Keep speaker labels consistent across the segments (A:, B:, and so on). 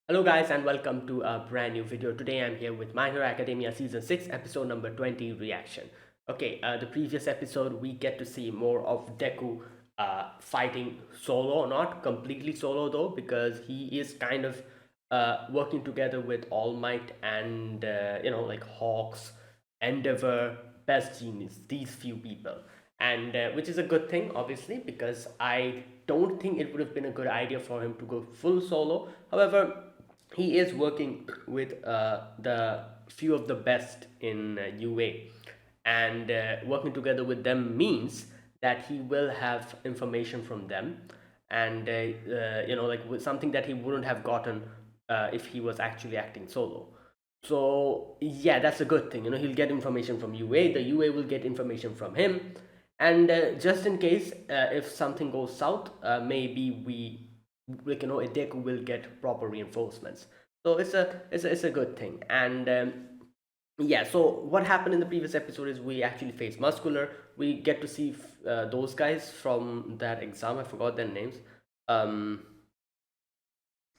A: Hello guys and welcome to a brand new video. Today I'm here with My Hero Academia Season 6 episode number 20 reaction. The previous episode we get to see more of Deku fighting solo, not completely solo though, because he is kind of working together with All Might and like Hawks, Endeavor, Best Genius, these few people. And which is a good thing obviously, because I don't think it would have been a good idea for him to go full solo. However, he is working with the few of the best in UA, and working together with them means that he will have information from them, and with something that he wouldn't have gotten if he was actually acting solo. So yeah, that's a good thing. He'll get information from UA. The UA will get information from him, and just in case if something goes south, maybe Ideku will get proper reinforcements. So it's a good thing. And yeah, so what happened in the previous episode is we actually face Muscular. We get to see those guys from that exam. I forgot their names. Um,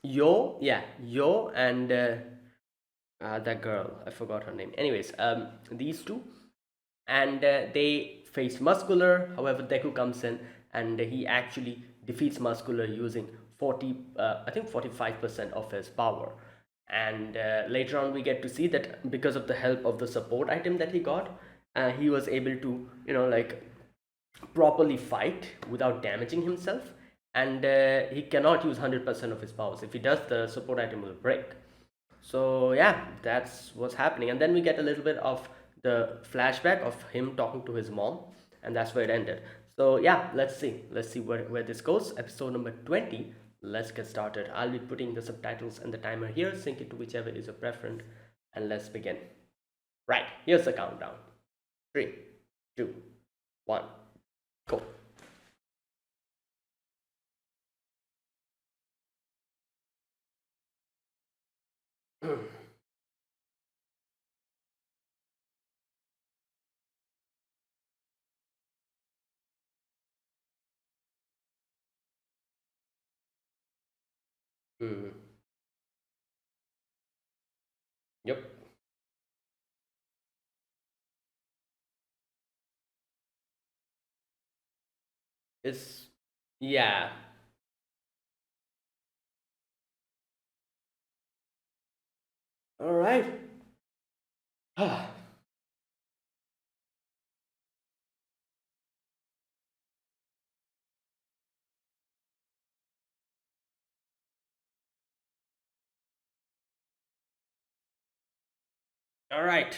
A: Yo, and that girl. I forgot her name. Anyways, these two, and they face Muscular. However, Deku comes in and he actually defeats Muscular using 40, I think 45% of his power. And later on, we get to see that because of the help of the support item that he got, he was able to, properly fight without damaging himself. And he cannot use 100% of his powers. If he does, the support item will break. So yeah, that's what's happening. And then we get a little bit of the flashback of him talking to his mom, and that's where it ended. So yeah, let's see where this goes. Episode number 20. Let's get started. I'll be putting the subtitles and the timer here. Sync it to whichever is your preference, and let's begin. Right, here's the countdown. 3, 2, 1, go. Hmm. Yep. It's Yeah. All right. All right.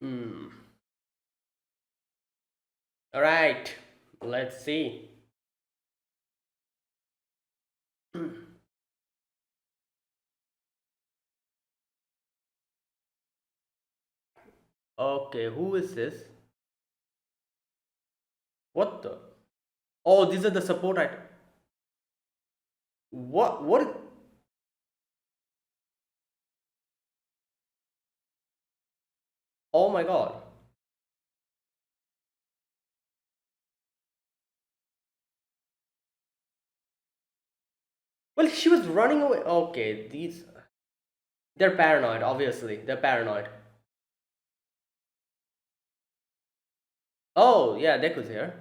A: Hmm. All right. Let's see. Okay, who is this? What the? Oh, these are the support item. What? What? Oh my god. Well, she was running away. Okay, these. They're paranoid, obviously. They're paranoid. Oh, yeah, Deku's here.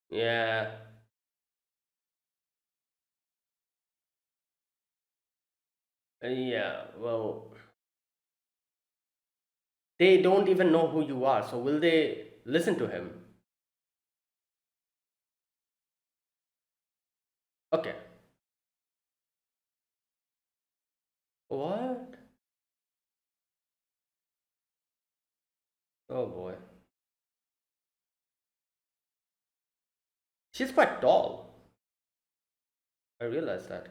A: Yeah. Yeah, well, they don't even know who you are, so will they listen to him? Okay. What? Oh boy. She's quite tall. I realized that.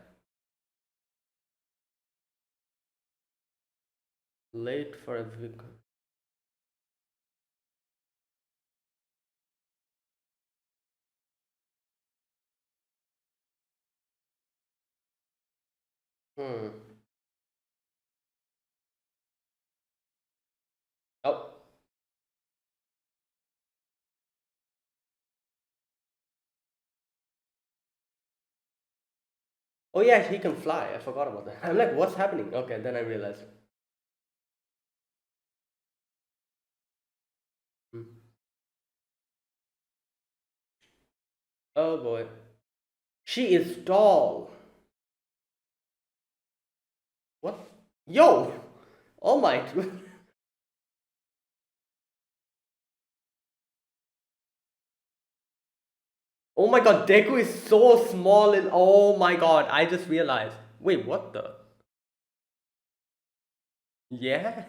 A: Late for a vehicle. Hmm. Oh. Oh yeah, he can fly. I forgot about that. I'm like, what's happening? Okay, then I realized. Hmm. Oh boy. She is tall. What? Yo! Oh my. Oh my god, Deku is so small in. Oh my god, I just realized. Wait, what the? Yeah?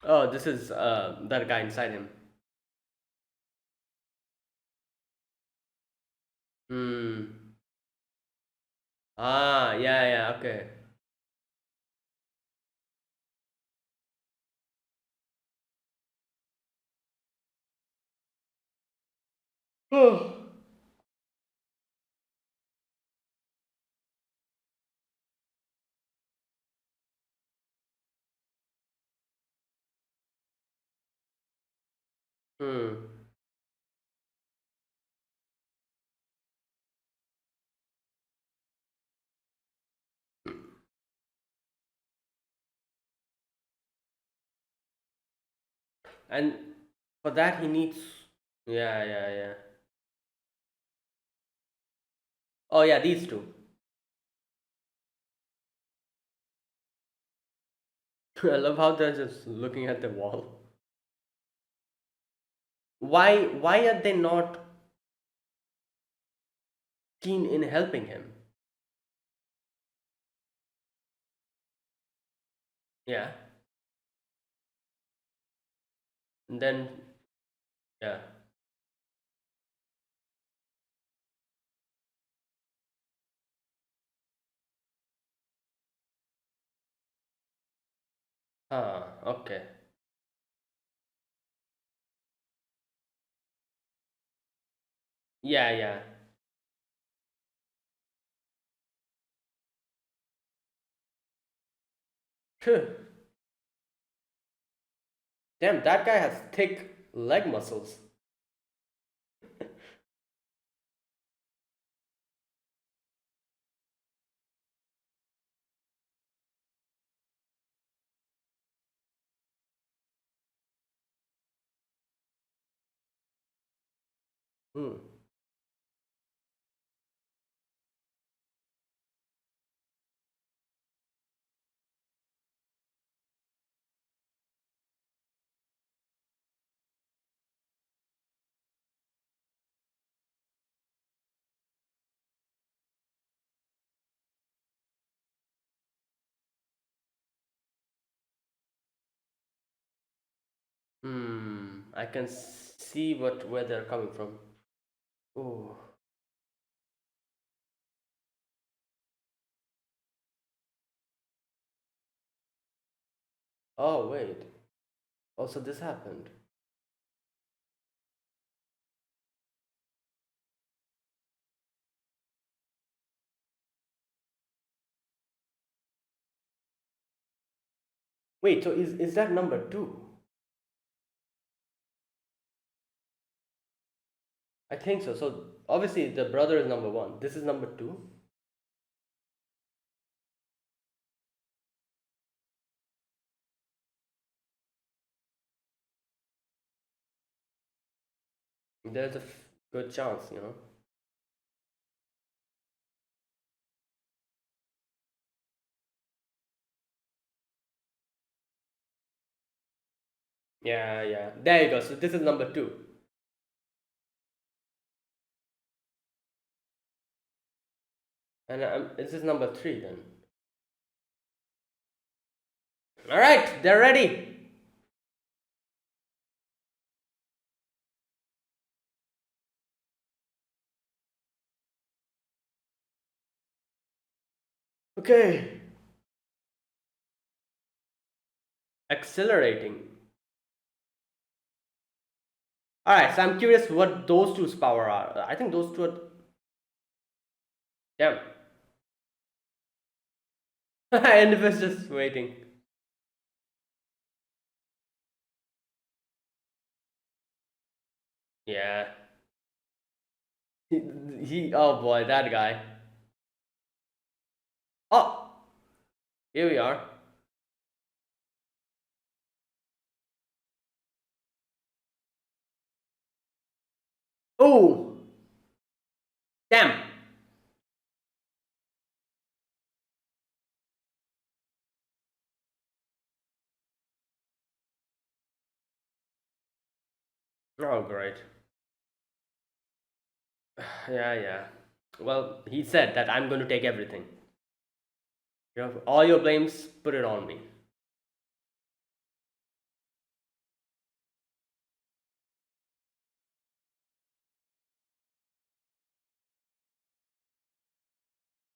A: Oh, this is that guy inside him. Hmm. Ah, yeah, yeah, okay. Hmm. And for that he needs. Yeah, yeah, yeah. Oh yeah, these two. I love how they're just looking at the wall. Why are they not keen in helping him? Yeah. And then yeah. Ah, okay. Yeah, yeah. Phew. Damn, that guy has thick leg muscles. Hmm. Hmm. I can see what where they're coming from. Oh. Oh, wait. Also, this happened. Wait, so is that number two? I think so. So obviously the brother is number one. This is number two. There's a good chance, you know. Yeah, yeah. There you go. So this is number two. And this is number three then. All right, they're ready. Okay. Accelerating. All right, so I'm curious what those two's power are. I think those two are. Damn. And it was just waiting. Yeah. Oh boy, that guy. Oh, here we are. Oh, damn. Oh, great. Yeah, yeah. Well, he said that I'm going to take everything. You know, all your blames, put it on me.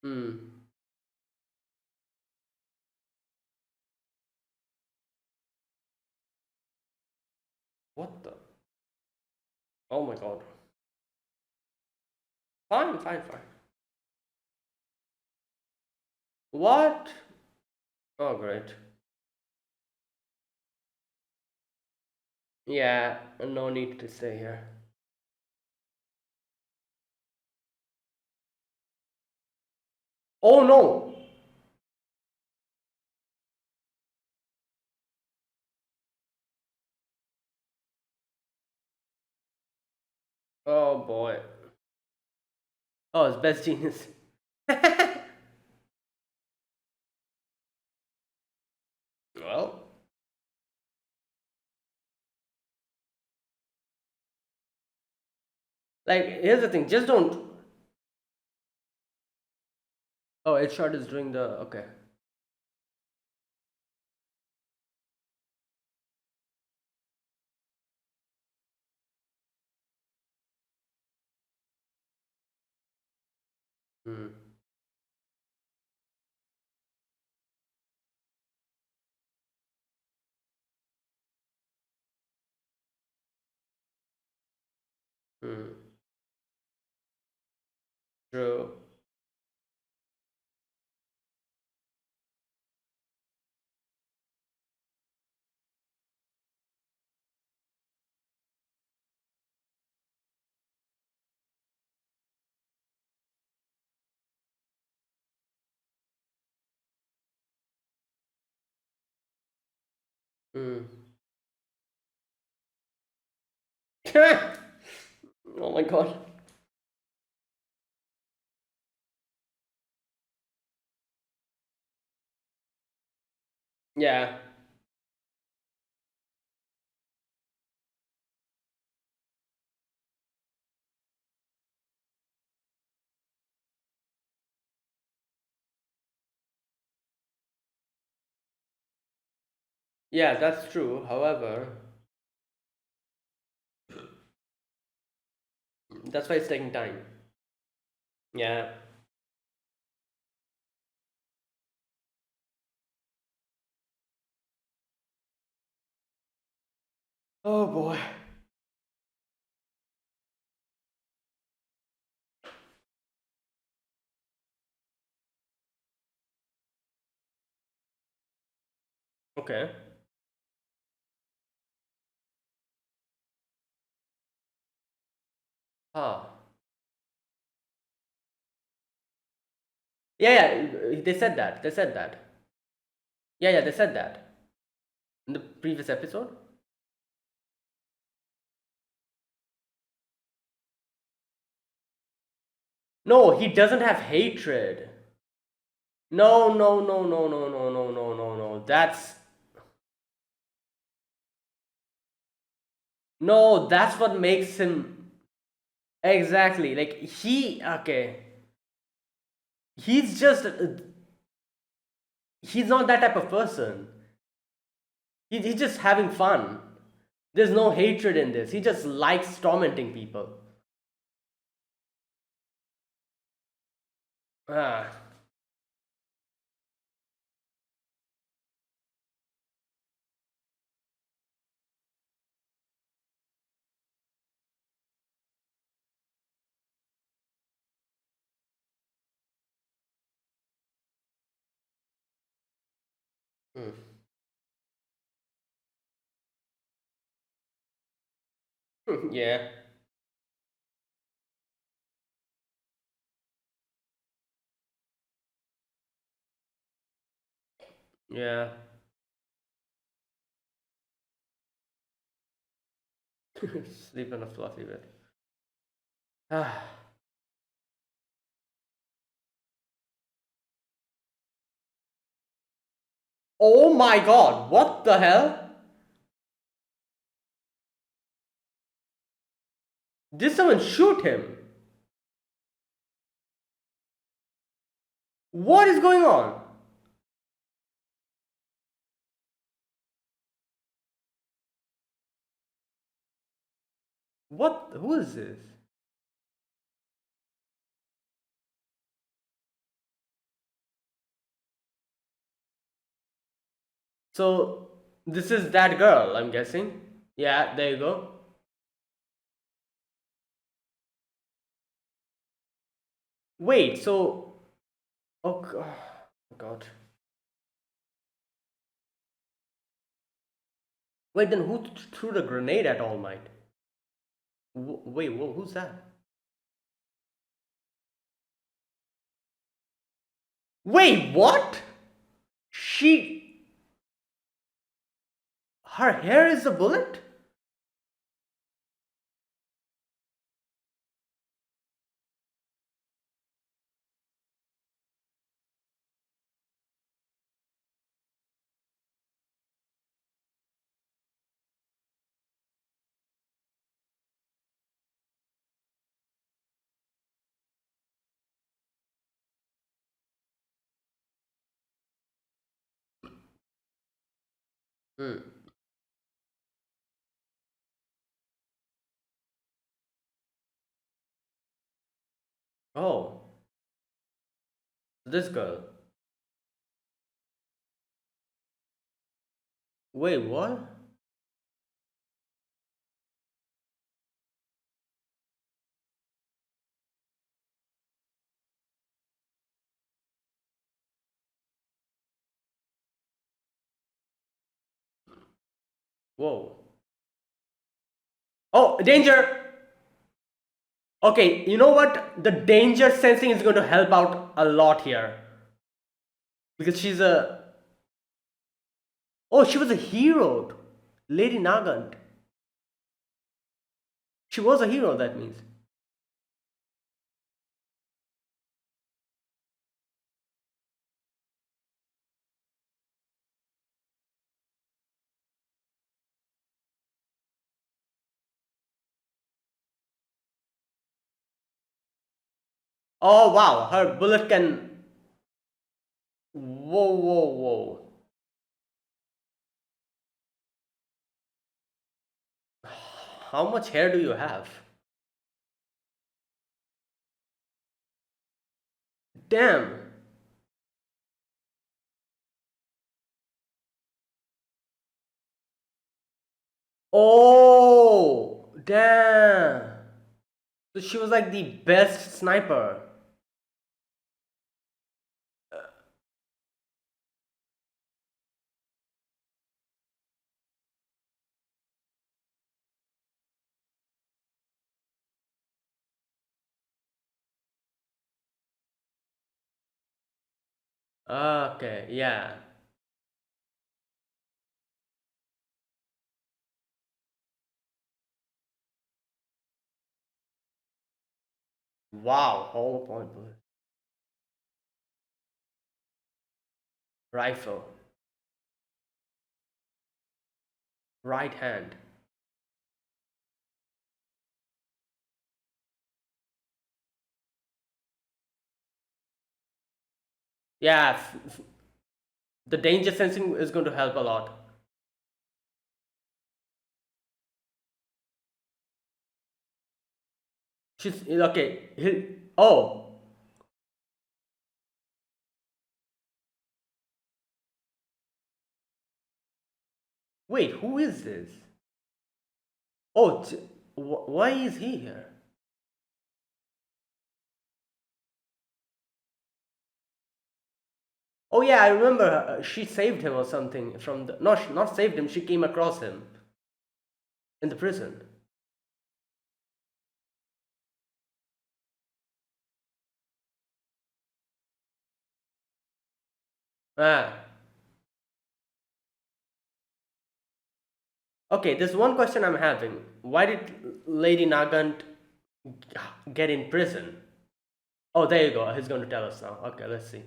A: Hmm. What the? Oh my god. Fine, fine, fine. What? Oh, great. Yeah, no need to stay here. Oh no! Oh boy. Oh, it's best genius. Well, like, here's the thing, just don't. Oh, headshot is doing the. Okay. Hmm. Hmm. True. Hmm. Oh my god. Yeah. Yeah, that's true. However, that's why it's taking time. Yeah. Oh boy. Okay. Huh. Yeah, yeah, they said that. They said that. Yeah, yeah, they said that in the previous episode. No, he doesn't have hatred. No, no, no, no, no, no, no, no, no, no. That's what makes him exactly like okay. He's just he's not that type of person. He's just having fun. There's no hatred in this. He just likes tormenting people. Ah. Mm. Yeah. Yeah. Sleep on a fluffy bed. Ah. Oh my god, what the hell? Did someone shoot him? What is going on? What? Who is this? So, this is that girl, I'm guessing. Yeah, there you go. Wait, so. Oh, God. Wait, then who threw the grenade at All Might? Wait, who's that? Wait, what? She. Her hair is a bullet? Hmm. Oh, this girl. Wait, what? Whoa. Oh, danger! Okay, you know what? The danger sensing is going to help out a lot here. Because she's a. Oh, she was a hero. Lady Nagant. She was a hero, that means. Oh, wow. Her bullet can. Whoa, whoa, whoa. How much hair do you have? Damn. Oh, damn. So she was like the best sniper. Okay, yeah. Wow, hollow point bullet. Rifle. Right hand. Yeah, the danger sensing is going to help a lot. She's okay. Oh, wait, who is this? Oh, why is he here? Oh yeah, I remember she saved him or something from the not saved him. She came across him in the prison. Ah, okay. There's one question I'm having. Why did Lady Nagant get in prison? Oh, there you go. He's going to tell us now. Okay, let's see.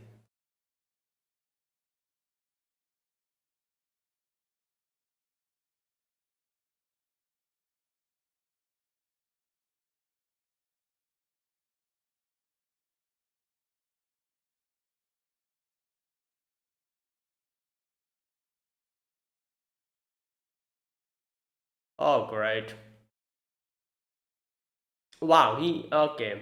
A: Oh, great. Wow, he okay.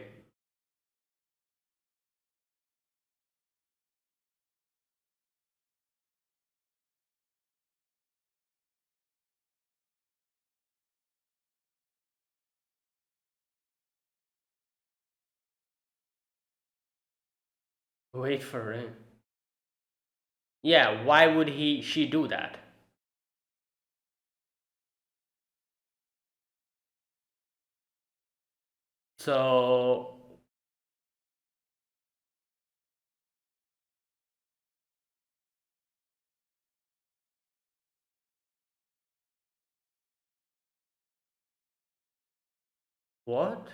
A: Wait for rain. Yeah, why would she do that? So what?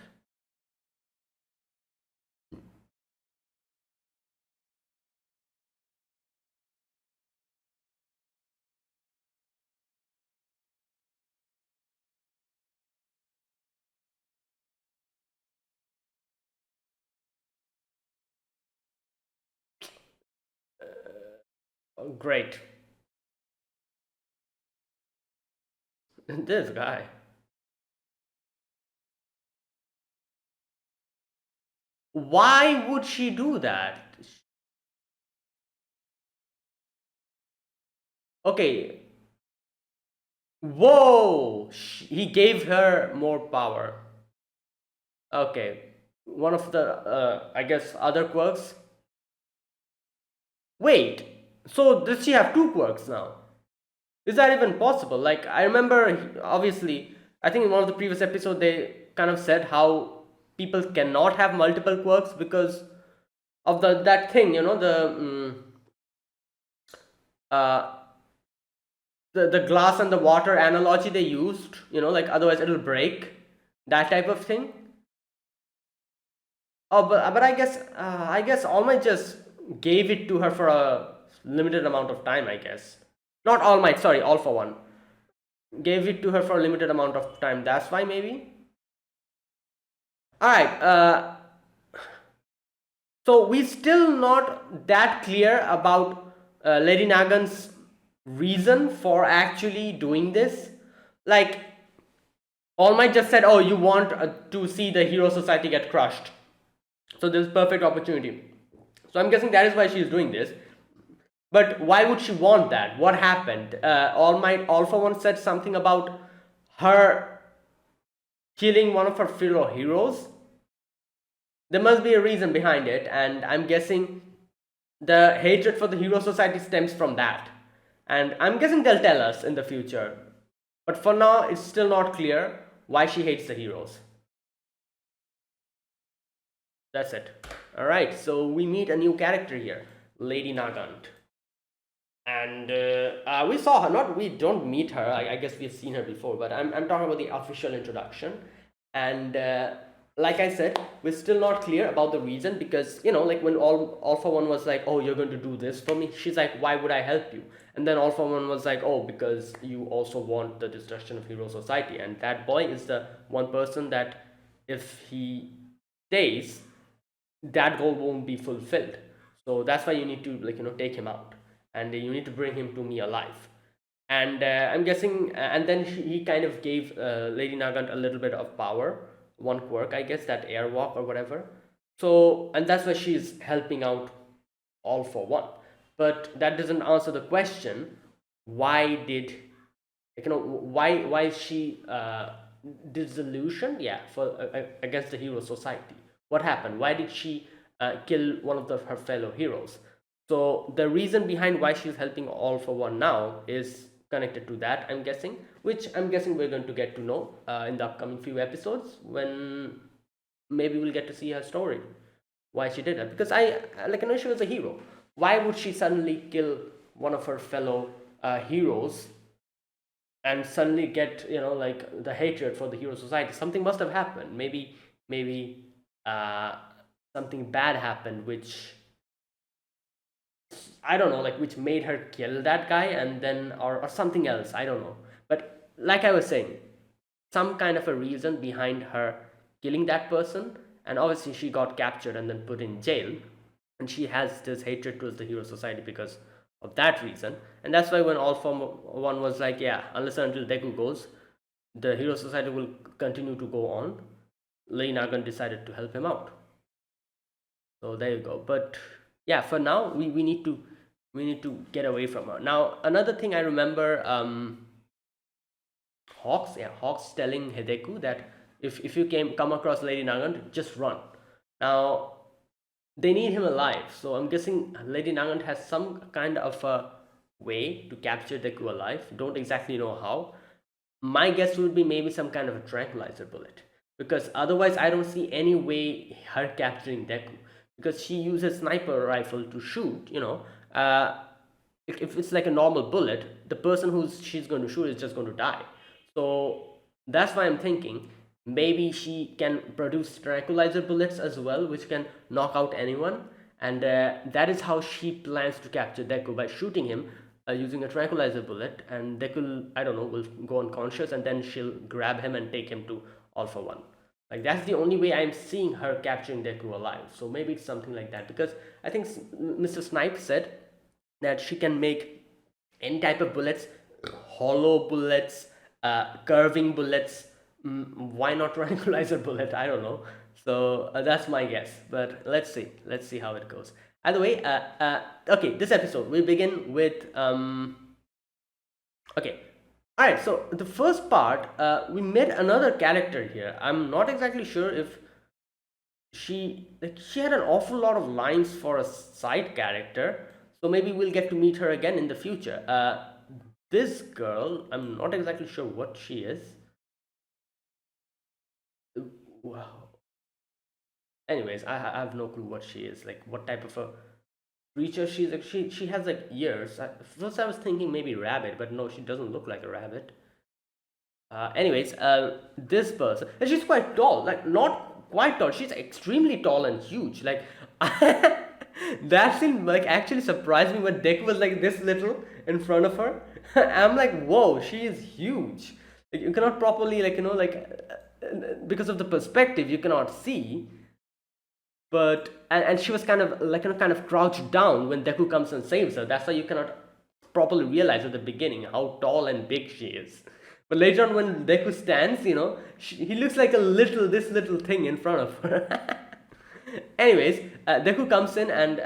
A: Oh, great. This guy. Why would she do that? Okay. Whoa! He gave her more power. Okay. One of the, I guess, other quirks. Wait. So does she have two quirks now? Is that even possible? Like, I remember, obviously, I think in one of the previous episodes they kind of said how people cannot have multiple quirks because of the that thing, uh, the glass and the water analogy they used, like otherwise it'll break, that type of thing. Oh, but I guess All Might just gave it to her for a limited amount of time. I guess not All Might. Sorry, All for One gave it to her for a limited amount of time. That's why maybe. All right. So we still not that clear about Lady Nagan's reason for actually doing this. Like, All Might just said, "Oh, you want to see the hero society get crushed, so this is perfect opportunity." So I'm guessing that is why she is doing this. But why would she want that? What happened? All for One said something about her killing one of her fellow heroes, there must be a reason behind it, and I'm guessing the hatred for the Hero Society stems from that. And I'm guessing they'll tell us in the future. But for now, it's still not clear why she hates the heroes. That's it. Alright, so we meet a new character here, Lady Nagant. And we saw her, not we don't meet her, I guess we've seen her before, but I'm talking about the official introduction. And like I said, we're still not clear about the reason, because like when All for One was like, oh, you're going to do this for me, she's like, why would I help you? And then All for One was like, oh, because you also want the destruction of Hero Society, and that boy is the one person that if he stays, that goal won't be fulfilled. So that's why you need to take him out, and you need to bring him to me alive. And I'm guessing, and then he kind of gave Lady Nagant a little bit of power, one quirk, I guess, that airwalk or whatever. So, and that's why she's helping out All for One. But that doesn't answer the question: why did why is she disillusioned? Yeah, for against the Hero Society. What happened? Why did she kill one of her fellow heroes? So the reason behind why she's helping All for One now is connected to that, I'm guessing, which I'm guessing we're going to get to know in the upcoming few episodes, when maybe we'll get to see her story, why she did it. Because I know she was a hero. Why would she suddenly kill one of her fellow heroes and suddenly get like the hatred for the Hero Society? Something must have happened. Maybe something bad happened, which I don't know, like which made her kill that guy, and then or something else. I don't know. But like I was saying, some kind of a reason behind her killing that person, and obviously she got captured and then put in jail, and she has this hatred towards the Hero Society because of that reason. And that's why when All for One was like, yeah, unless and until Deku goes, the Hero Society will continue to go on, Lei Nagan decided to help him out. So there you go. But yeah, for now we need to get away from her. Now another thing I remember, Hawks telling Hideku that if you come across Lady Nagant, just run. Now they need him alive, so I'm guessing Lady Nagant has some kind of a way to capture Deku alive. Don't exactly know how. My guess would be maybe some kind of a tranquilizer bullet, because otherwise I don't see any way her capturing Deku, because she uses sniper rifle to shoot. If it's like a normal bullet, the person she's going to shoot is just going to die. So that's why I'm thinking maybe she can produce tranquilizer bullets as well, which can knock out anyone, and that is how she plans to capture Deku, by shooting him using a tranquilizer bullet, and Deku, I don't know, will go unconscious, and then she'll grab him and take him to All for One. Like that's the only way I'm seeing her capturing Deku alive. So maybe it's something like that, because I think Mr. Snipe said that she can make any type of bullets, hollow bullets, curving bullets. Why not tranquilizer bullet? I don't know. So that's my guess. But let's see how it goes. Either way, okay, this episode we begin with okay. Alright, so the first part, we met another character here. I'm not exactly sure if she had an awful lot of lines for a side character, so maybe we'll get to meet her again in the future. This girl, I'm not exactly sure what she is. Wow. Anyways, I have no clue what she is, like what type of a creature she's like. She has like ears. First I was thinking maybe rabbit, but no, she doesn't look like a rabbit. Anyways, this person, and she's quite tall, like not quite tall, she's extremely tall and huge. Like that scene like actually surprised me when Deku was like this little in front of her. I'm like, whoa, she is huge. Like, you cannot properly because of the perspective you cannot see. But and she was kind of like kind of crouched down when Deku comes and saves her. That's why you cannot properly realize at the beginning how tall and big she is. But later on, when Deku stands, he looks like this little thing in front of her. Anyways, Deku comes in, and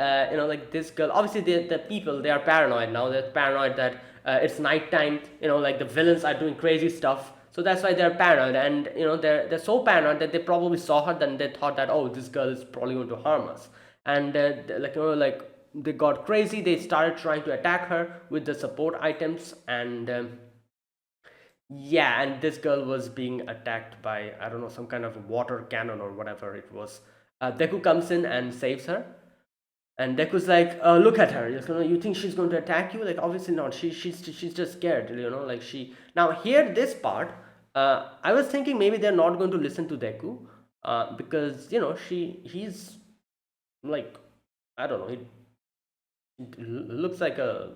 A: like this girl. Obviously, the people, they are paranoid now. They're paranoid that it's nighttime. Like the villains are doing crazy stuff. So that's why they're paranoid, and they're so paranoid that they probably saw her, then they thought that, oh, this girl is probably going to harm us. And like they got crazy. They started trying to attack her with the support items, and yeah, and this girl was being attacked by, I don't know, some kind of water cannon or whatever it was. Deku comes in and saves her, and Deku's like, look at her. You think she's going to attack you? Like, obviously not. She's just scared. Like she. Now here, this part, I was thinking maybe they're not going to listen to Deku, because he's like, I don't know. He looks like a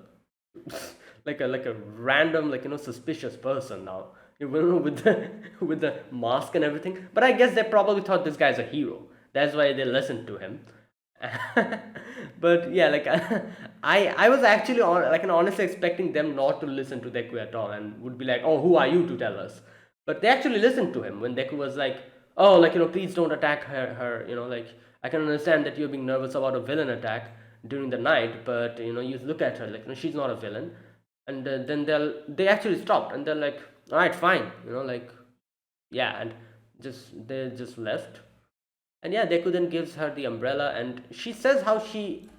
A: like a random, suspicious person now. With the with the mask and everything. But I guess they probably thought this guy's a hero. That's why they listened to him. But yeah, like I was actually honestly expecting them not to listen to Deku at all, and would be like, oh, who are you to tell us? But they actually listened to him when Deku was like, oh, please don't attack her. Like, I can understand that you're being nervous about a villain attack during the night, but you look at her, like, she's not a villain. And then they actually stopped, and they're like, all right, fine, like, yeah, and they just left. And yeah, Deku then gives her the umbrella, and she says how she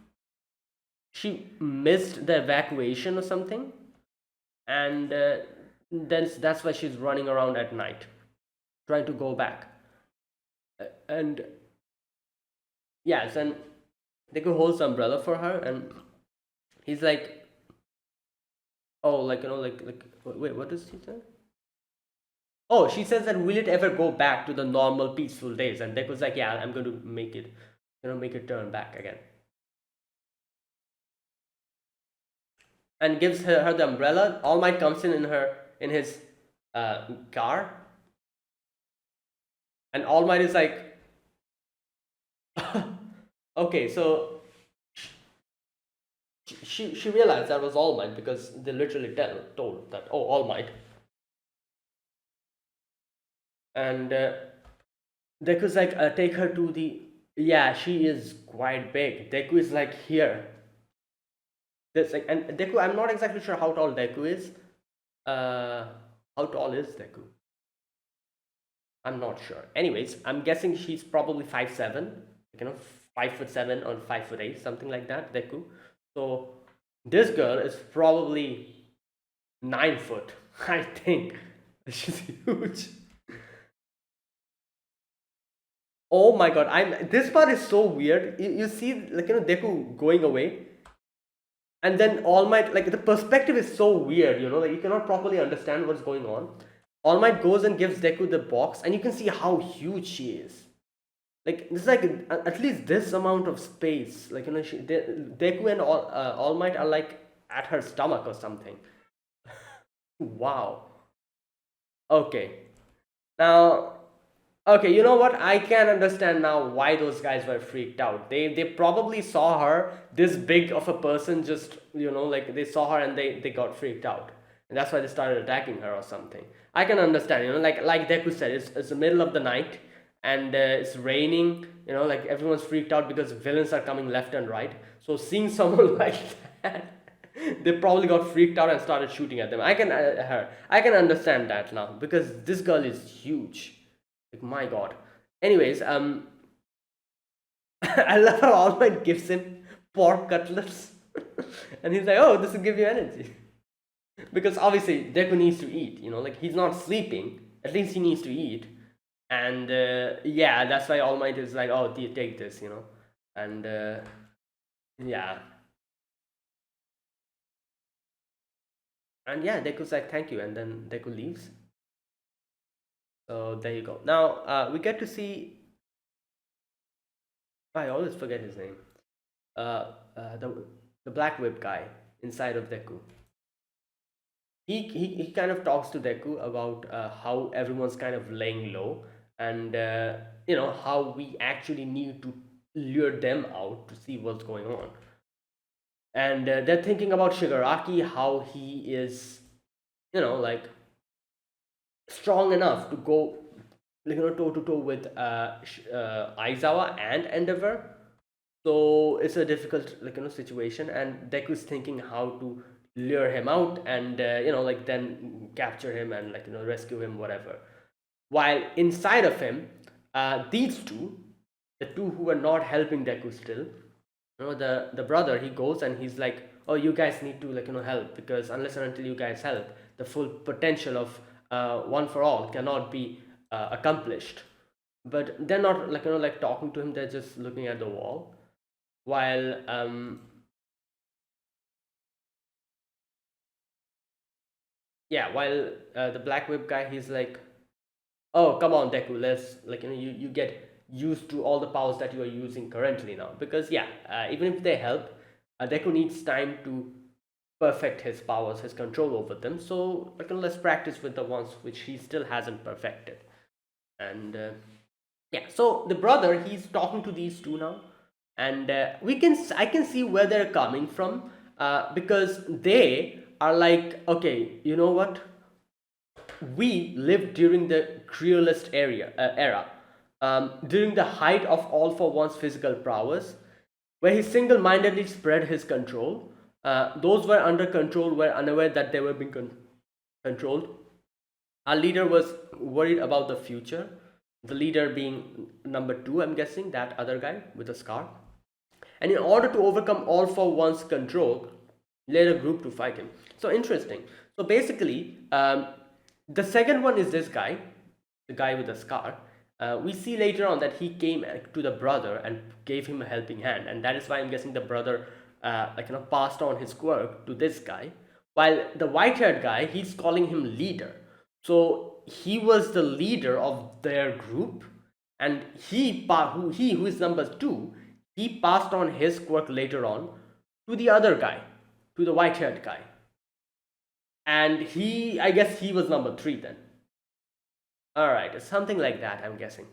A: missed the evacuation or something, and then that's why she's running around at night trying to go back. And yes, and Deku holds the umbrella for her, and he's like, oh, like wait, what does she say? Oh, she says that, will it ever go back to the normal peaceful days? And Deku's like, yeah, I'm going to make it turn back again. And gives her the umbrella. All Might comes in his car, and All Might is like, okay, so she realized that was All Might, because they literally told that, oh, All Might. And Deku's like, take her to the. Yeah, she is quite big. Deku is like here. This like, and Deku, I'm not exactly sure how tall Deku is. How tall is Deku? I'm not sure. Anyways, I'm guessing she's probably 5'7", 5'7" or 5'8", something like that. Deku. So this girl is probably 9 foot. I think she's huge. Oh my god, this part is so weird. You see, like, Deku going away, and then All Might, like, the perspective is so weird, like, you cannot properly understand what's going on. All Might goes and gives Deku the box, and you can see how huge she is. Like, it's like at least this amount of space. Like, Deku and All Might are like at her stomach or something. Wow. Okay. Now, okay, you know what? I can understand now why those guys were freaked out. They probably saw her, this big of a person, just, like, they saw her and they got freaked out. And that's why they started attacking her or something. I can understand, like Deku said, it's the middle of the night, and it's raining, like, everyone's freaked out because villains are coming left and right. So seeing someone like that, they probably got freaked out and started shooting at them. I can understand that now, because this girl is huge. Like, my god. Anyways, I love how All Might gives him pork cutlets. And he's like, oh, this will give you energy. Because obviously Deku needs to eat, like, he's not sleeping. At least he needs to eat. And yeah, that's why All Might is like, oh, take this, And yeah. And yeah, Deku's like, thank you. And then Deku leaves. So there you go. Now we get to see. I always forget his name. The black whip guy inside of Deku. He kind of talks to Deku about how everyone's kind of laying low, and how we actually need to lure them out to see what's going on. And they're thinking about Shigaraki, how he is, like, strong enough to go, toe to toe with Aizawa and Endeavor. So it's a difficult, situation, and Deku's thinking how to lure him out and like then capture him and like rescue him, whatever. While inside of him, these two, the two who are not helping Deku still, the brother, he goes and he's like, oh, you guys need to like help, because unless and until you guys help, the full potential of one for all cannot be accomplished. But they're not like like talking to him, they're just looking at the wall. While yeah, while the black whip guy, he's like, oh, come on, Deku, let's like you get used to all the powers that you are using currently now, because yeah, even if they help, Deku needs time to perfect his powers, his control over them. So like let's practice with the ones which he still hasn't perfected. And yeah, so the brother, he's talking to these two now, and I can see where they're coming from, because they are like, okay, you know what, we lived during the cruelest era, during the height of All for One's physical prowess, where he single mindedly spread his control. Those were under control were unaware that they were being controlled. Our leader was worried about the future. The leader being number two, I'm guessing, that other guy with the scar. And in order to overcome All for One's control, led a group to fight him. So interesting. So basically, the second one is this guy, the guy with the scar. We see later on that he came to the brother and gave him a helping hand, and that is why I'm guessing the brother passed on his quirk to this guy. While the white-haired guy, he's calling him leader. So he was the leader of their group, and who is number two, he passed on his quirk later on to the other guy, to the white-haired guy, and I guess he was number three then. All right, something like that, I'm guessing.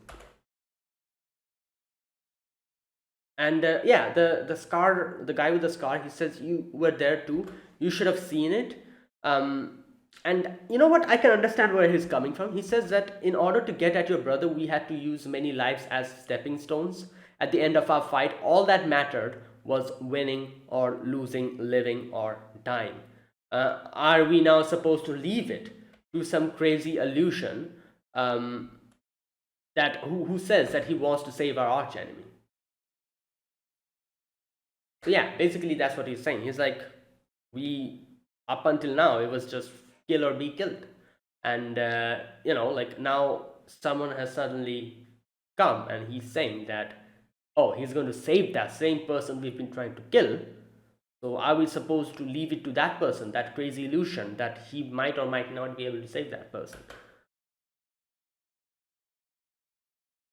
A: And yeah, the guy with the scar, he says you were there too. You should have seen it. And you know what? I can understand where he's coming from. He says that in order to get at your brother, we had to use many lives as stepping stones. At the end of our fight, all that mattered was winning or losing, living or dying. Are we now supposed to leave it to some crazy illusion that who says that he wants to save our archenemy? So yeah, basically that's what he's saying. He's like, we up until now it was just kill or be killed, and like now someone has suddenly come and he's saying that, oh, he's going to save that same person we've been trying to kill. So are we supposed to leave it to that person, that crazy illusion that he might or might not be able to save that person?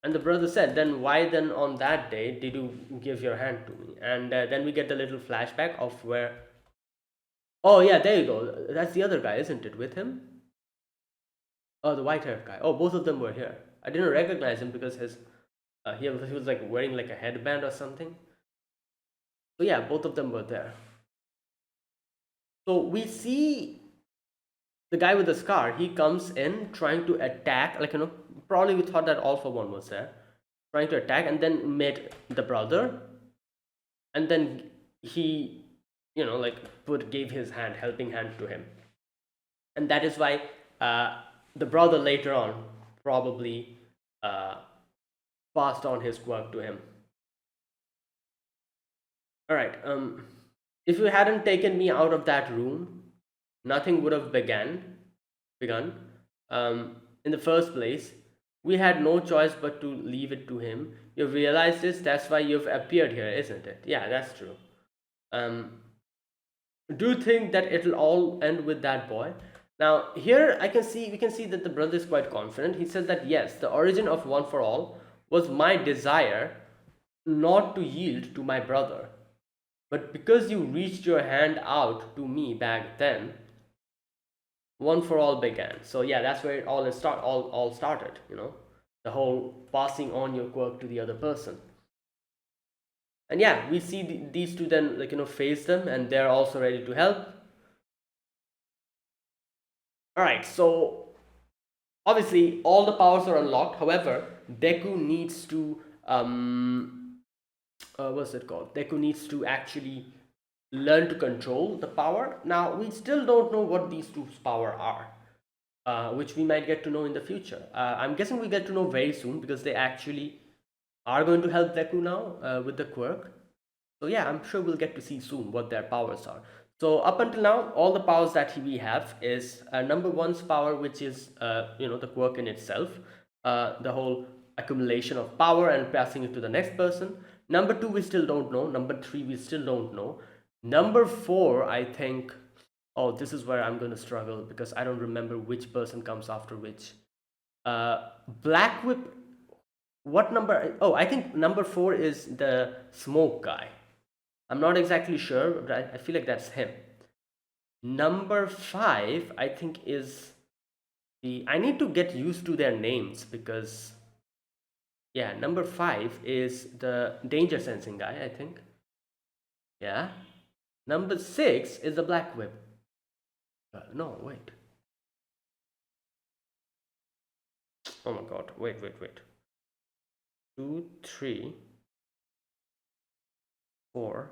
A: And the brother said, then why then on that day did you give your hand to me? And then we get the little flashback of where, oh yeah, there you go, that's the other guy, isn't it, with him? Oh, the white haired guy. Oh, both of them were here. I didn't recognize him because he was like wearing like a headband or something. So yeah, both of them were there. So we see the guy with the scar, he comes in trying to attack, like probably we thought that All for One was there, trying to attack, and then met the brother, and then he gave his helping hand to him. And that is why the brother later on probably passed on his quirk to him. All right, if you hadn't taken me out of that room, nothing would have begun. In the first place, we had no choice but to leave it to him. You've realized this, that's why you've appeared here, isn't it? Yeah, that's true. Do you think that it'll all end with that boy? Now here we can see that the brother is quite confident. He says that yes, the origin of One for All was my desire not to yield to my brother, but because you reached your hand out to me back then, One for All began. So yeah, that's where it all started, the whole passing on your quirk to the other person. And yeah, we see these two then face them, and they're also ready to help. All right, so obviously all the powers are unlocked. However, Deku needs to what's it called? Deku needs to actually learn to control the power. Now we still don't know what these two power are, which we might get to know in the future. I'm guessing we get to know very soon because they actually are going to help Deku now with the quirk. So yeah, I'm sure we'll get to see soon what their powers are. So up until now, all the powers that we have is number one's power, which is the quirk in itself, the whole accumulation of power and passing it to the next person. Number two, we still don't know. Number three, we still don't know. Number four, I think. Oh, this is where I'm going to struggle because I don't remember which person comes after which. Black Whip. What number? Oh, I think number four is the smoke guy. I'm not exactly sure, but I feel like that's him. Number five, I think, is the. I need to get used to their names because, yeah, number five is the danger sensing guy, I think. Yeah. Number six is the black whip. No, wait. Oh my god, wait. 2, 3, 4.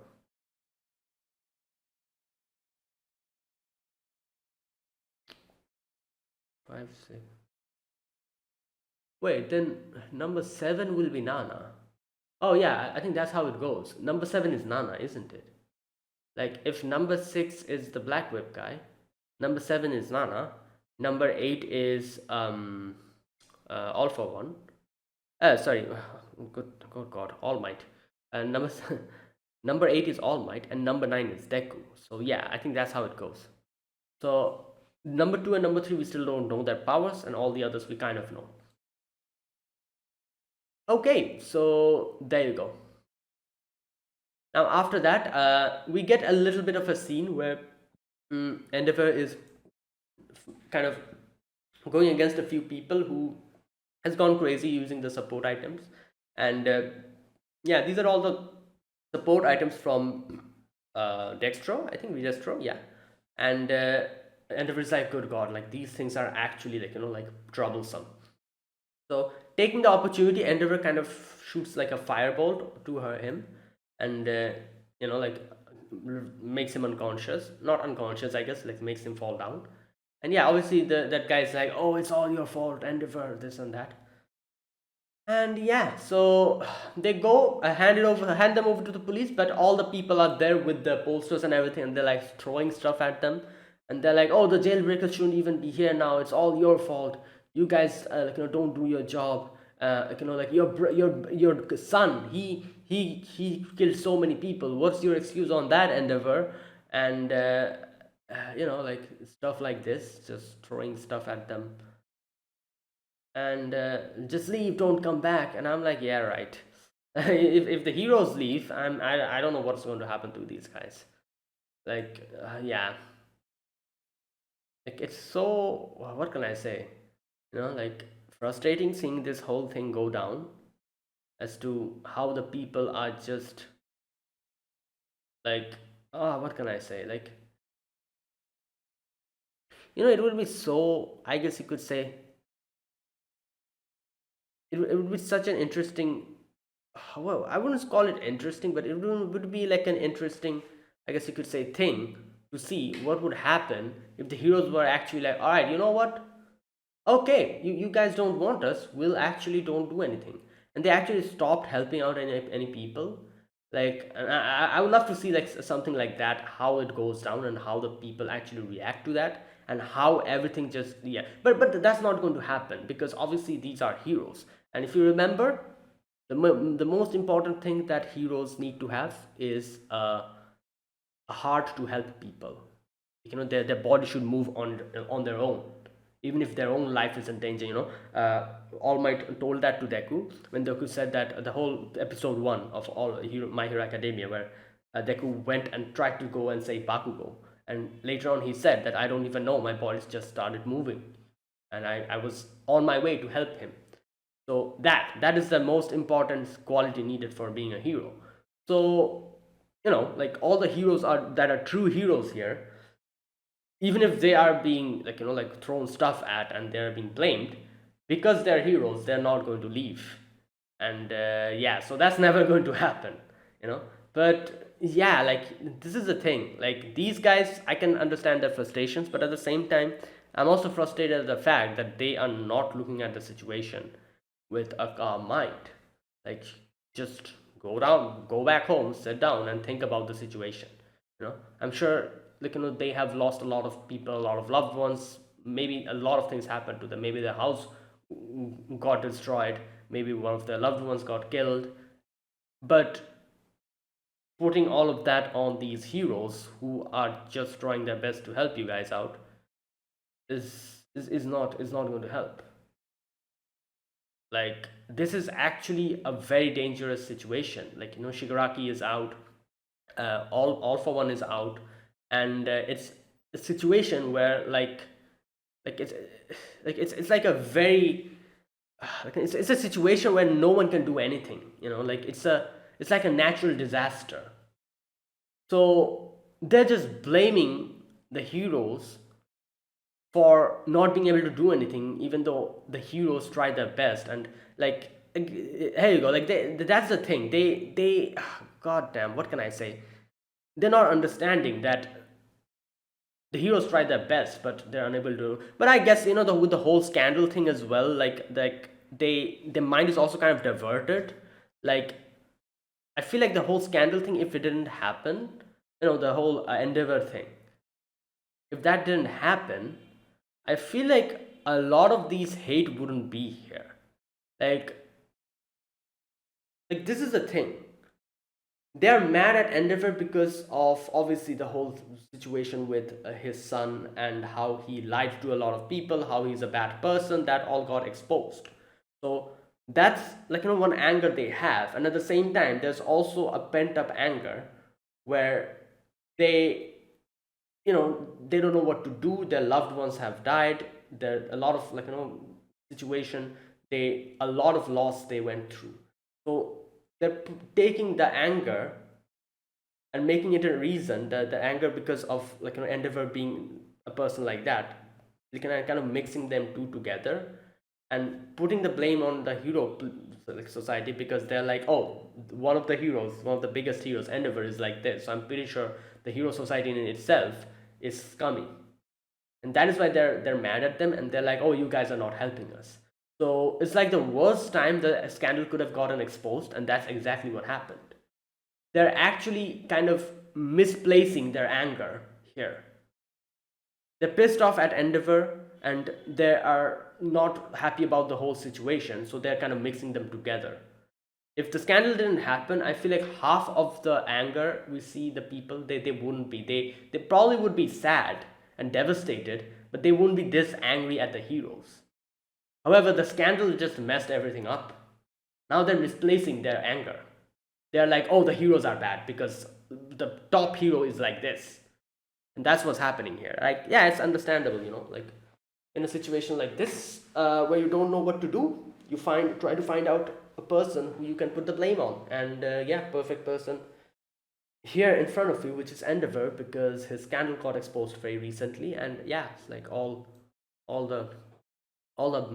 A: Five, six. Wait, then number seven will be Nana. Oh yeah, I think that's how it goes. Number seven is Nana, isn't it? Like if number six is the Black Whip guy, number seven is Nana, number eight is All for One. Sorry, good God, All Might. Number number eight is All Might, and number nine is Deku. So yeah, I think that's how it goes. So number two and number three we still don't know their powers, and all the others we kind of know. Okay, so there you go. Now after that, we get a little bit of a scene where Endeavor is kind of going against a few people who has gone crazy using the support items, and yeah, these are all the support items from Dextro, I think Dextro, yeah, and Endeavor is like, good God, like these things are actually like like troublesome. So taking the opportunity, Endeavor kind of shoots like a firebolt to him, and like makes him unconscious. Not unconscious, I guess. Like makes him fall down. And yeah, obviously that guy's like, oh, it's all your fault, Endeavor, this and that. And yeah, so they go hand them over to the police, but all the people are there with the posters and everything, and they're like throwing stuff at them, and they're like, oh, the jailbreakers shouldn't even be here now. It's all your fault. You guys, don't do your job. Like your son, he killed so many people. What's your excuse on that, Endeavor? And like stuff like this, just throwing stuff at them, and just leave, don't come back. And I'm like, yeah, right. If the heroes leave, I don't know what's going to happen to these guys. Like yeah, like it's so, what can I say, like frustrating seeing this whole thing go down, as to how the people are just like, what can I say, like it would be so, I guess you could say, it would be such an interesting, well, I wouldn't call it interesting, but it would be like an interesting, I guess you could say, thing to see what would happen if the heroes were actually like, all right, you know what? Okay, you guys don't want us. We'll actually don't do anything, and they actually stopped helping out any people. Like, I would love to see like something like that, how it goes down and how the people actually react to that, and how everything just, yeah. But that's not going to happen because obviously these are heroes, and if you remember, the most important thing that heroes need to have is a heart to help people. Their body should move on their own, even if their own life is in danger. All Might told that to Deku when Deku said that the whole episode 1 of My Hero Academia, where Deku went and tried to go and save Bakugo, and later on he said that I don't even know, my body's just started moving, and I was on my way to help him. So that is the most important quality needed for being a hero. So like all the heroes that are true heroes here, even if they are being like like thrown stuff at and they're being blamed, because they're heroes, they're not going to leave. And yeah, so that's never going to happen. But yeah, like this is the thing. Like these guys, I can understand their frustrations, but at the same time, I'm also frustrated at the fact that they are not looking at the situation with a calm mind. Like just go down, go back home, sit down, and think about the situation. I'm sure, like they have lost a lot of people, a lot of loved ones. Maybe a lot of things happened to them. Maybe their house got destroyed. Maybe one of their loved ones got killed. But putting all of that on these heroes who are just trying their best to help you guys out is not going to help. Like this is actually a very dangerous situation. Like Shigaraki is out, all for one is out, and it's a situation where like it's like a very like it's a situation where no one can do anything. Like it's like a natural disaster. So they're just blaming the heroes for not being able to do anything, even though the heroes try their best. And here you go. Like that's the thing. They, god damn, what can I say? They're not understanding that the heroes try their best, but they're unable to. But I guess with the whole scandal thing as well. Like their mind is also kind of diverted. Like I feel like the whole scandal thing, if it didn't happen, the whole Endeavor thing, if that didn't happen, I feel like a lot of these hate wouldn't be here. Like, this is the thing. They're mad at Endeavor because of obviously the whole situation with his son and how he lied to a lot of people, how he's a bad person. That all got exposed. So that's one anger they have, and at the same time, there's also a pent up anger where they they don't know what to do. Their loved ones have died. There a lot of situation, they a lot of loss they went through. So they're taking the anger and making it a reason, the anger because of Endeavor being a person like that. They can kind of mixing them two together and putting the blame on the hero society, because they're like, oh, one of the heroes, one of the biggest heroes, Endeavor, is like this, so I'm pretty sure the hero society in itself is scummy. And that is why they're mad at them, and they're like, oh, you guys are not helping us. So it's like the worst time the scandal could have gotten exposed, and that's exactly what happened. They're actually kind of misplacing their anger here. They're pissed off at Endeavor, and they are not happy about the whole situation, so they're kind of mixing them together. If the scandal didn't happen, I feel like half of the anger we see the people, they wouldn't be. They probably would be sad and devastated, but they wouldn't be this angry at the heroes. However, the scandal just messed everything up. Now they're misplacing their anger. They're like, oh, the heroes are bad because the top hero is like this. And that's what's happening here. Like, yeah, it's understandable, like in a situation like this, where you don't know what to do, you try to find out a person who you can put the blame on. And yeah, perfect person here in front of you, which is Endeavor, because his scandal got exposed very recently. And yeah, it's like all the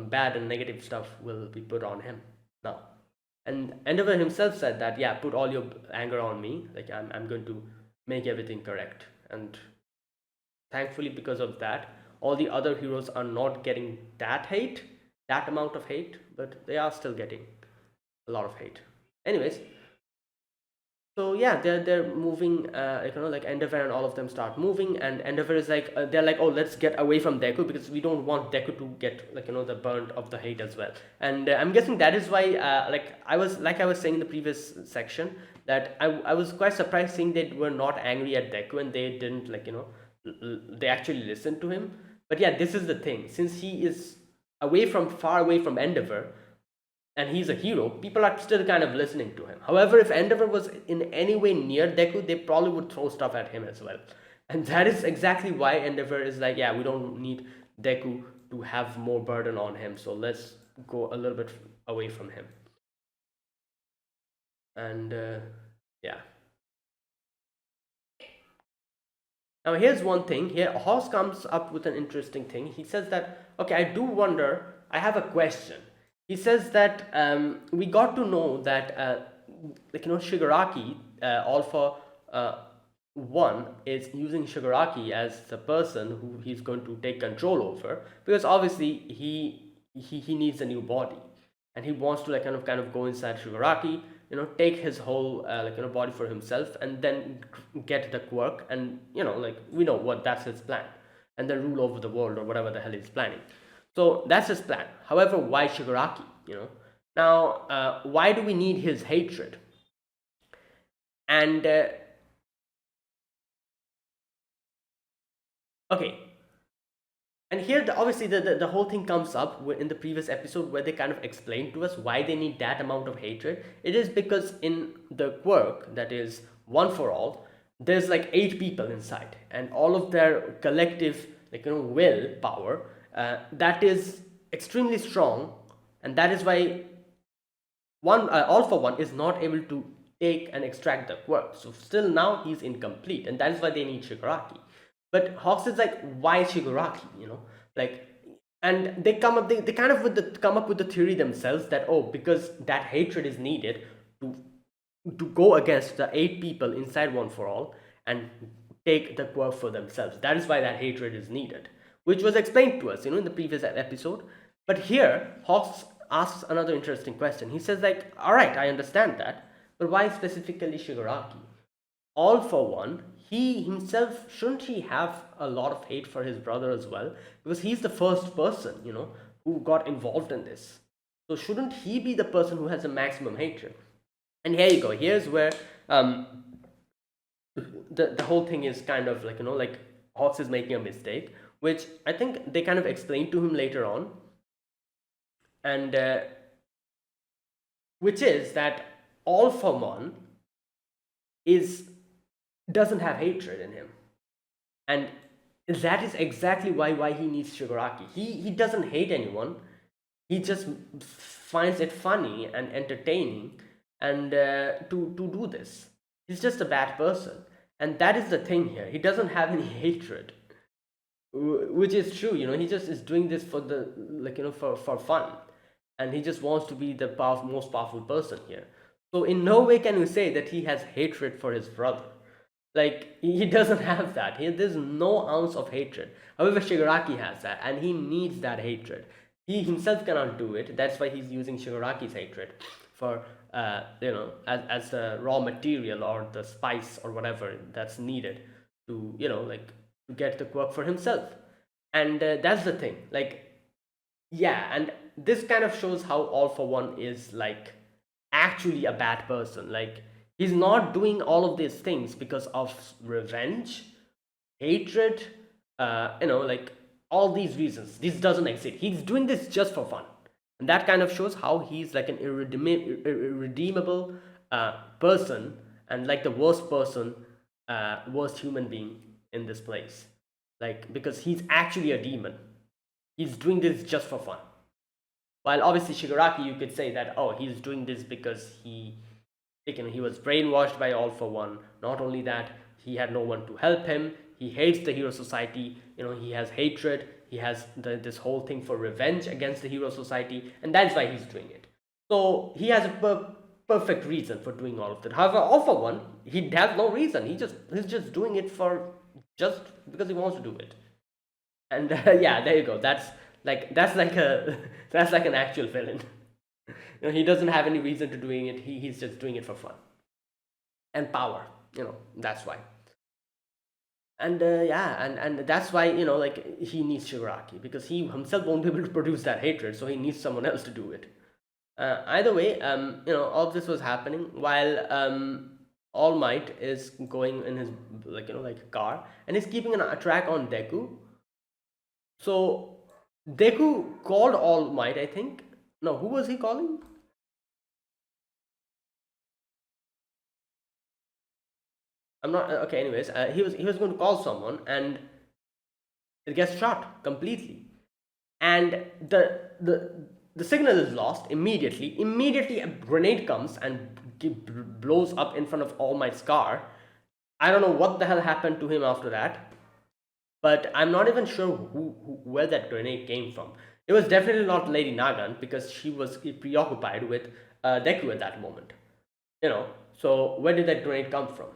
A: bad and negative stuff will be put on him now. And Endeavor himself said that, yeah, put all your anger on me. Like I'm going to make everything correct. And thankfully, because of that, all the other heroes are not getting that amount of hate, but they are still getting a lot of hate. Anyways, so yeah, they're moving, like Endeavor and all of them start moving, and Endeavor is like, they're like, oh, let's get away from Deku, because we don't want Deku to get the burnt of the hate as well. And I'm guessing that is why, I was saying in the previous section, that I was quite surprised seeing they were not angry at Deku, and they didn't they actually listened to him. But yeah, this is the thing, since he is far away from Endeavor, and he's a hero, people are still kind of listening to him. However, if Endeavor was in any way near Deku, they probably would throw stuff at him as well. And that is exactly why Endeavor is like, yeah, we don't need Deku to have more burden on him, so let's go a little bit away from him. And yeah. Now here's one thing. Here, Horse comes up with an interesting thing. He says that, okay, I do wonder, I have a question. He says that we got to know that Shigaraki, all for uh, one is using Shigaraki as the person who he's going to take control over, because obviously he needs a new body, and he wants to like kind of go inside Shigaraki, take his whole body for himself, and then get the quirk, and like we know what that's his plan, and then rule over the world or whatever the hell he's planning. So that's his plan. However, why Shigaraki? Now, why do we need his hatred? And okay, and here obviously the whole thing comes up in the previous episode, where they kind of explain to us why they need that amount of hatred. It is because in the quirk, that is one for all, there's like 8 people inside, and all of their collective will power, that is extremely strong, and that is why one all for one is not able to take and extract the quirk. So still now he's incomplete, and that is why they need Shigaraki. But Hawks is like, why Shigaraki? Like, and they kind of come up with the theory themselves that, oh, because that hatred is needed to go against the 8 people inside one for all and take the quirk for themselves. That is why that hatred is needed, which was explained to us, in the previous episode. But here, Hawks asks another interesting question. He says like, all right, I understand that, but why specifically Shigaraki? All for one, he himself, shouldn't he have a lot of hate for his brother as well? Because he's the first person, who got involved in this. So shouldn't he be the person who has the maximum hatred? And here you go. Here's where the whole thing is kind of like Hawks is making a mistake, which I think they kind of explain to him later on, and which is that all for one is doesn't have hatred in him, and that is exactly why he needs Shigaraki. He doesn't hate anyone. He just finds it funny and entertaining, and to do this. He's just a bad person, and that is the thing here. He doesn't have any hatred, which is true. He just is doing this for the for fun, and he just wants to be the most powerful person here. So in no way can we say that he has hatred for his brother. Like, he doesn't have that. There's no ounce of hatred. However, Shigaraki has that, and he needs that hatred. He himself cannot do it. That's why he's using Shigaraki's hatred for as the raw material or the spice or whatever that's needed to to get the quirk for himself. And that's the thing. Like, yeah, and this kind of shows how All for One is like actually a bad person. Like, he's not doing all of these things because of revenge, hatred, like all these reasons. This doesn't exist. He's doing this just for fun. And that kind of shows how he's like an irredeemable person, and like the worst person, worst human being in this place. Like, because he's actually a demon. He's doing this just for fun. While obviously Shigaraki, you could say that, oh, he's doing this because he was brainwashed by All for One. Not only that, he had no one to help him. He hates the Hero Society. He has hatred. He has this whole thing for revenge against the Hero Society, and that's why he's doing it. So he has a perfect reason for doing all of that. However, All for One, he has no reason. He's just doing it for just because he wants to do it. And yeah, there you go. That's like an actual villain. He doesn't have any reason to doing it. He's just doing it for fun and power. That's why. And yeah, and that's why like he needs Shigaraki, because he himself won't be able to produce that hatred, so he needs someone else to do it. Either way, all of this was happening while All Might is going in his car, and he's keeping a track on Deku. So Deku called All Might, I think. No, who was he calling? I'm not okay. Anyways, he was going to call someone, and it gets shot completely, and the signal is lost immediately. Immediately, a grenade comes and blows up in front of All Might's car. I don't know what the hell happened to him after that, but I'm not even sure where that grenade came from. It was definitely not Lady Nagan, because she was preoccupied with Deku at that moment. So where did that grenade come from?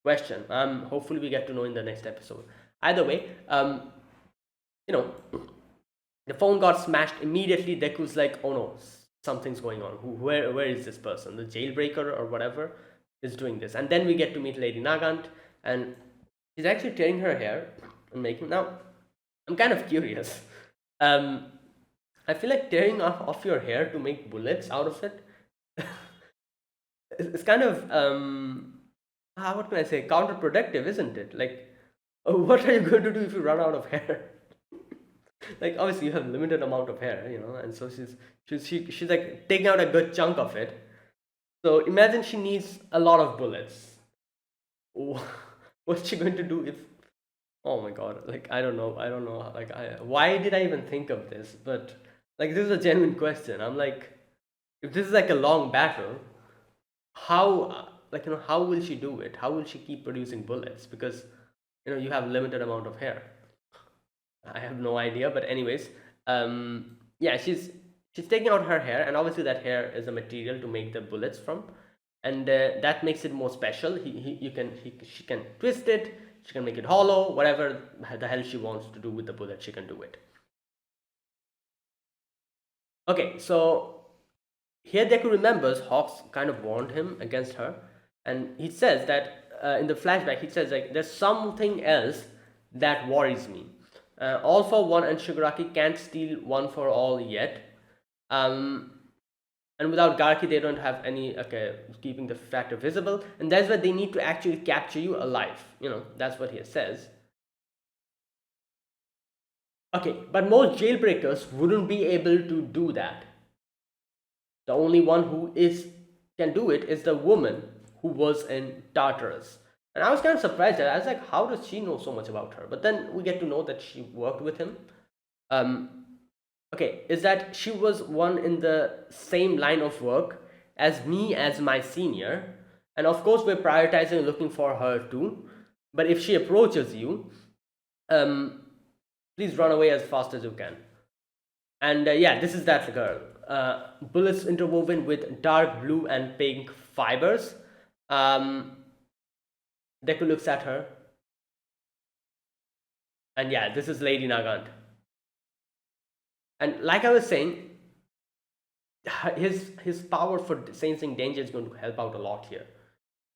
A: question. Hopefully we get to know in the next episode. Either way, you know, the phone got smashed immediately. Deku's like, oh no, something's going on. Where is this person? The jailbreaker or whatever is doing this. And then we get to meet Lady Nagant, and she's actually tearing her hair and making. Now, I'm kind of curious. Um, I feel like tearing off your hair to make bullets out of it. It's kind of what can I say, counterproductive, isn't it? Like, what are you going to do if you run out of hair? Like, obviously you have limited amount of hair, and so she's like taking out a good chunk of it. So imagine she needs a lot of bullets. What's she going to do if? Oh my god! Like, I don't know. Like, why did I even think of this? But like, this is a genuine question. I'm like, if this is like a long battle, how like how will she do it? How will she keep producing bullets? Because you have limited amount of hair. I have no idea, but anyways, yeah, she's taking out her hair, and obviously that hair is a material to make the bullets from, and that makes it more special. She can twist it, she can make it hollow, whatever the hell she wants to do with the bullet, she can do it. Okay, so here Deku remembers Hawks kind of warned him against her, and he says that in the flashback he says like there's something else that worries me. All for one and Shigaraki can't steal one for all yet. Um, and without Garaki, they don't have any keeping the factor visible, and that's why they need to actually capture you alive. That's what he says. Okay, but most jailbreakers wouldn't be able to do that. The only one who can do it is the woman who was in Tartarus. And I was kind of surprised. I was like, how does she know so much about her? But then we get to know that she worked with him. Okay, is that she was one in the same line of work as me as my senior. And of course, we're prioritizing looking for her too. But if she approaches you, please run away as fast as you can. And yeah, this is that girl. Bullets interwoven with dark blue and pink fibers. Deku looks at her. And yeah, this is Lady Nagant. And like I was saying, his power for sensing danger is going to help out a lot here.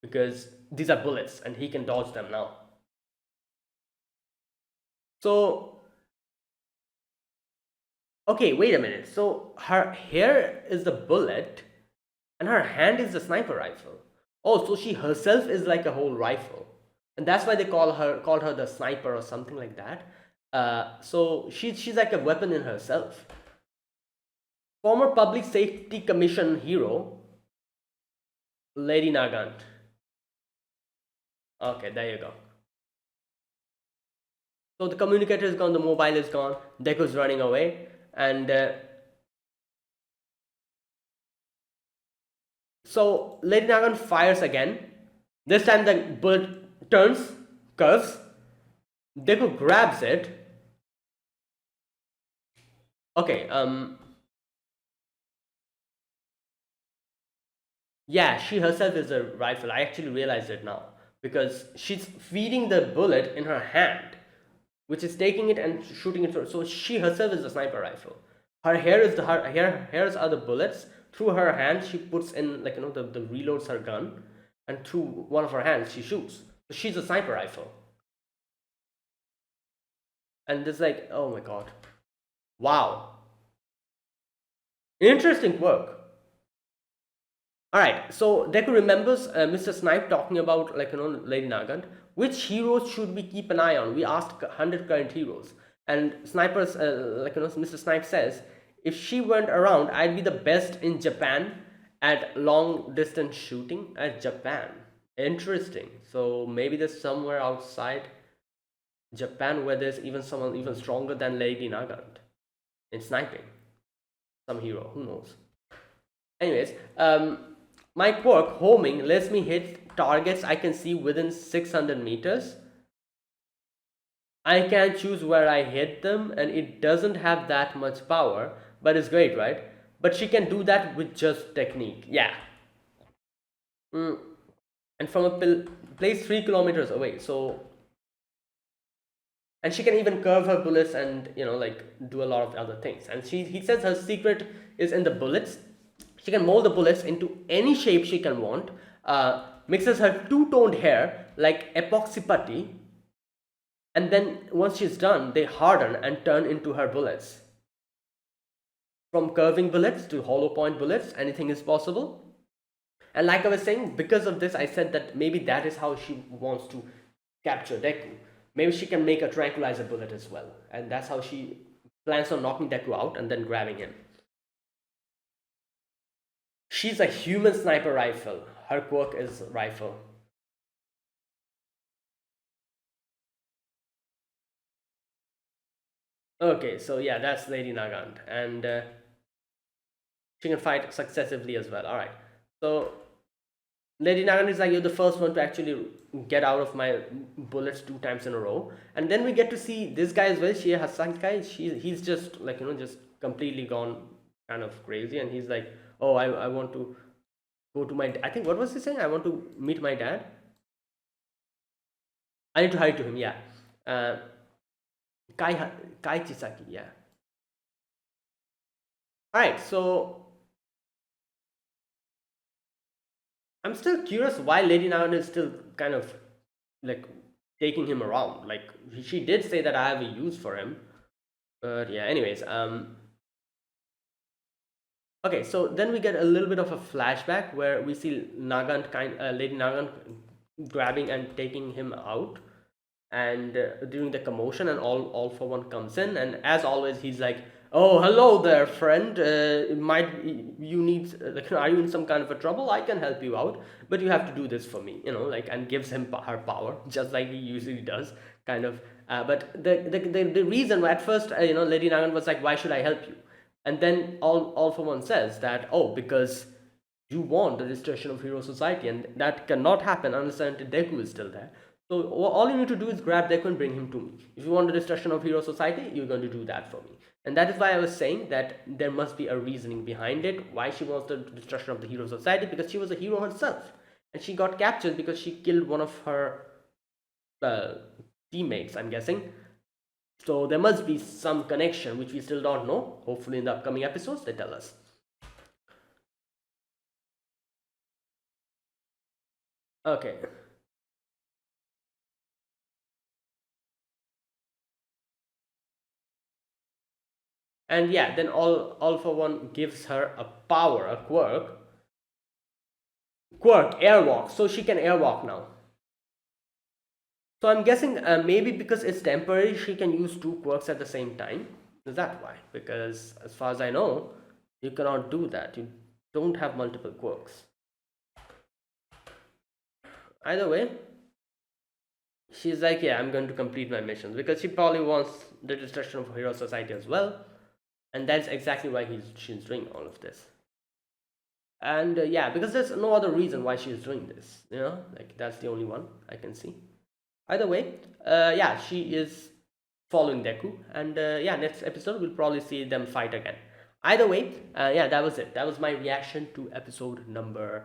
A: Because these are bullets and he can dodge them now. So, okay, wait a minute. So her hair is the bullet and her hand is the sniper rifle. Oh, so she herself is like a whole rifle. And that's why they called her the sniper or something like that. So she's like a weapon in herself. Former Public Safety Commission hero, Lady Nagant. Okay, there you go. So the communicator is gone, the mobile is gone, Deku's running away, and so Lady Nagant fires again. This time the bullet turns, curves. Deku grabs it. Okay, yeah, she herself is a rifle. I actually realized it now because she's feeding the bullet in her hand, which is taking it and shooting it through. So she herself is a sniper rifle. Her hairs are the bullets. Through her hand, she puts in the reloads her gun, and through one of her hands she shoots. So she's a sniper rifle. And it's like, oh my god, wow, interesting work. All right, so Deku remembers Mr. Snipe talking about Lady Nagant. Which heroes should we keep an eye on? We asked 100 current heroes, and Snipers Mr. Snipe says, if she weren't around, I'd be the best in Japan at long distance shooting. At Japan, interesting. So maybe there's somewhere outside Japan where there's even someone even stronger than Lady Nagant in sniping. Some hero, who knows? Anyways, my quirk, homing, lets me hit targets I can see within 600 meters. I can choose where I hit them, and it doesn't have that much power, but it's great, right? But she can do that with just technique. Yeah. and from a place 3 kilometers away. So, and she can even curve her bullets and like do a lot of other things. And he says her secret is in the bullets. She can mold the bullets into any shape she can want. Mixes her two-toned hair like epoxy putty, and then once she's done, they harden and turn into her bullets. From curving bullets to hollow point bullets, anything is possible. And like I was saying, because of this, I said that maybe that is how she wants to capture Deku. Maybe she can make a tranquilizer bullet as well, and that's how she plans on knocking Deku out and then grabbing him. She's a human sniper rifle. Her quirk is rifle. Okay, so yeah, that's Lady Nagant, and she can fight successively as well. All right, so Lady Nagant is like, you're the first one to actually get out of my bullets 2 times in a row, and then we get to see this guy as well, Shia Hassan guy. He's just like just completely gone kind of crazy, and he's like, oh, I want to go to my. I think what was he saying? I want to meet my dad. I need to hide to him. Yeah, Kai Chisaki. Yeah. All right, so I'm still curious why Lady Nagant is still kind of like taking him around. Like she did say that I have a use for him, but yeah. Anyways, okay, so then we get a little bit of a flashback where we see Lady Nagant grabbing and taking him out, and during the commotion, and all for one comes in, and as always, he's like, "Oh, hello there, friend. Might you need like, are you in some kind of a trouble? I can help you out, but you have to do this for me, like," and gives him her power, just like he usually does, kind of. But the reason at first, Lady Nagant was like, "Why should I help you?" And then all for one says that, oh, because you want the destruction of Hero Society, and that cannot happen unless and until Deku is still there. So all you need to do is grab Deku and bring him to me. If you want the destruction of Hero Society, you're going to do that for me. And that is why I was saying that there must be a reasoning behind it, why she wants the destruction of the Hero Society, because she was a hero herself. And she got captured because she killed one of her teammates, I'm guessing. So there must be some connection, which we still don't know. Hopefully in the upcoming episodes, they tell us. Okay. And yeah, then all for one gives her a power, a quirk, airwalk, so she can airwalk now. So I'm guessing maybe because it's temporary, she can use 2 quirks at the same time. Is that why? Because as far as I know, you cannot do that. You don't have multiple quirks. Either way, she's like, yeah, I'm going to complete my missions, because she probably wants the destruction of Hero Society as well, and that's exactly why she's doing all of this. And yeah, because there's no other reason why she's doing this, like that's the only one I can see. Either way, yeah, she is following Deku, and yeah, next episode we'll probably see them fight again. Either way, yeah, that was it. That was my reaction to episode number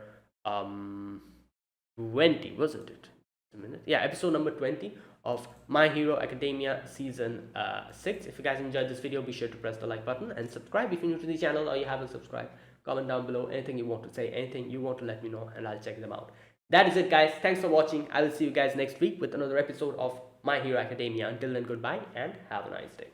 A: 20, wasn't it? A minute. Yeah, episode number 20 of My Hero Academia season 6. If you guys enjoyed this video, be sure to press the like button and subscribe if you're new to the channel or you haven't subscribed. Comment down below anything you want to say, anything you want to let me know, and I'll check them out. That is it, guys. Thanks for watching. I will see you guys next week with another episode of My Hero Academia. Until then, goodbye and have a nice day.